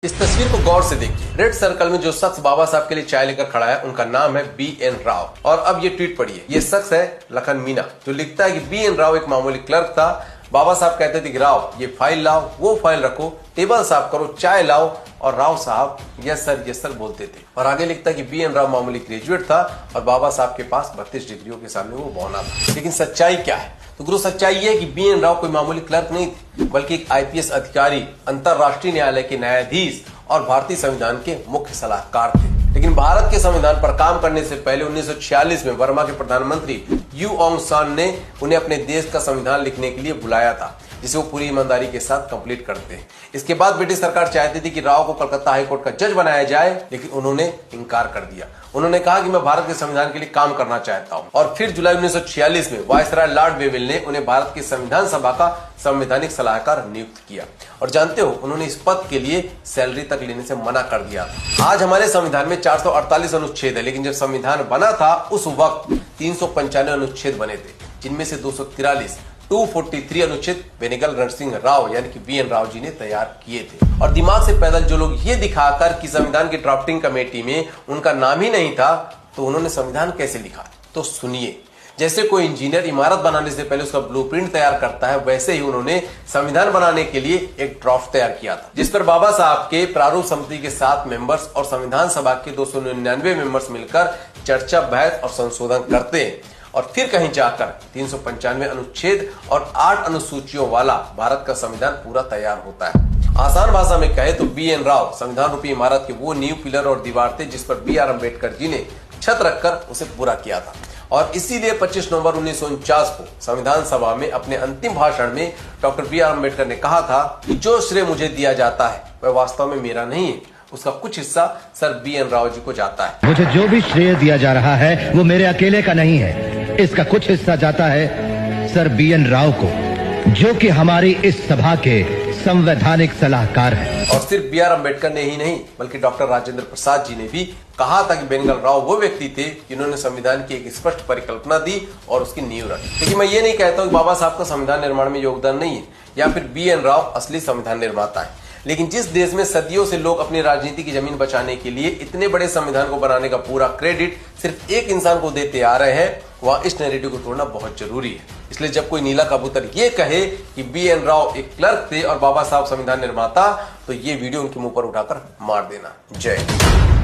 इस तस्वीर को गौर से देखिए। रेड सर्कल में जो शख्स बाबा साहब के लिए चाय लेकर खड़ा है उनका नाम है BN राव। और अब ये ट्वीट पढ़िए। ये शख्स है लखन मीना, जो लिखता है कि BN राव एक मामूली क्लर्क था। बाबा साहब कहते थे कि राव ये फाइल लाओ, वो फाइल रखो, टेबल साफ करो, चाय लाओ, और राव साहब यस सर बोलते थे। और आगे लिखता है कि BN राव मामूली ग्रेजुएट था और बाबा साहब के पास 32 डिग्रियों के सामने वो बौना था। लेकिन सच्चाई क्या है? तो गुरु सच्चाई ये है कि BN राव कोई मामूली क्लर्क नहीं थे, बल्कि एक IPS अधिकारी, अंतरराष्ट्रीय न्यायालय के न्यायाधीश और भारतीय संविधान के मुख्य सलाहकार थे। लेकिन भारत के संविधान पर काम करने से पहले 1946 में वर्मा के प्रधानमंत्री यू ऑन्ग सान ने उन्हें अपने देश का संविधान लिखने के लिए बुलाया था, जिसे वो पूरी ईमानदारी के साथ कंप्लीट करते हैं। इसके बाद ब्रिटिश सरकार चाहती थी कि राव को कलकत्ता हाईकोर्ट का जज बनाया जाए, लेकिन उन्होंने इनकार कर दिया। उन्होंने कहा कि मैं भारत के संविधान के लिए काम करना चाहता हूं। और फिर जुलाई 1946 में वायसराय लॉर्ड वेवेल ने उन्हें भारत की संविधान सभा का संवैधानिक सलाहकार नियुक्त किया। और जानते हो, उन्होंने इस पद के लिए सैलरी तक लेने से मना कर दिया था। आज हमारे संविधान में 448 अनुच्छेद है, लेकिन जब संविधान बना था उस वक्त 395 अनुच्छेद बने थे, जिनमें से 243 अनुच्छेद बेनेगल रणसिंह राव यानी कि BN राव जी ने तैयार किए थे। और दिमाग से पैदल जो लोग ये दिखाकर कि संविधान की ड्राफ्टिंग कमेटी में उनका नाम ही नहीं था, तो उन्होंने संविधान कैसे लिखा? तो सुनिए। जैसे कोई इंजीनियर इमारत बनाने से पहले उसका ब्लूप्रिंट तैयार करता है, वैसे ही उन्होंने संविधान बनाने के लिए एक ड्राफ्ट तैयार किया था, जिस पर बाबा साहब के प्रारूप समिति के 7 मेंबर्स और संविधान सभा के 299 मेंबर्स मिलकर चर्चा, बहस और संशोधन करते हैं। और फिर कहीं जाकर 395 अनुच्छेद और 8 अनुसूचियों वाला भारत का संविधान पूरा तैयार होता है। आसान भाषा में कहे तो BN राव संविधान रूपी इमारत के वो नींव, पिलर और दीवार थे जिस पर BR अम्बेडकर जी ने छत रखकर उसे पूरा किया था। और इसीलिए 25 नवंबर 1949 को संविधान सभा में अपने अंतिम भाषण में डॉक्टर BR अम्बेडकर ने कहा था कि जो श्रेय मुझे दिया जाता है वह वास्तव में मेरा नहीं है, उसका कुछ हिस्सा सर BN राव जी को जाता है। मुझे जो भी श्रेय दिया जा रहा है वो मेरे अकेले का नहीं है, इसका कुछ हिस्सा जाता है सर BN राव को, जो कि हमारी इस सभा के संवैधानिक सलाहकार हैं। और सिर्फ BR अम्बेडकर ने ही नहीं, बल्कि डॉक्टर राजेंद्र प्रसाद जी ने भी कहा था कि बेनेगल राव वो व्यक्ति थे जिन्होंने संविधान की एक स्पष्ट परिकल्पना दी और उसकी नींव रखी। लेकिन मैं ये नहीं कहता हूँ कि बाबा साहब का संविधान निर्माण में योगदान नहीं है या फिर BN राव असली संविधान निर्माता है। लेकिन जिस देश में सदियों से लोग अपनी राजनीति की जमीन बचाने के लिए इतने बड़े संविधान को बनाने का पूरा क्रेडिट सिर्फ एक इंसान को देते आ रहे हैं, वहां इस नैरेटिव को तोड़ना बहुत जरूरी है। इसलिए जब कोई नीला कबूतर ये कहे कि BN राव एक क्लर्क थे और बाबा साहब संविधान निर्माता, तो ये वीडियो उनके मुंह पर उठाकर मार देना। जय हिंद।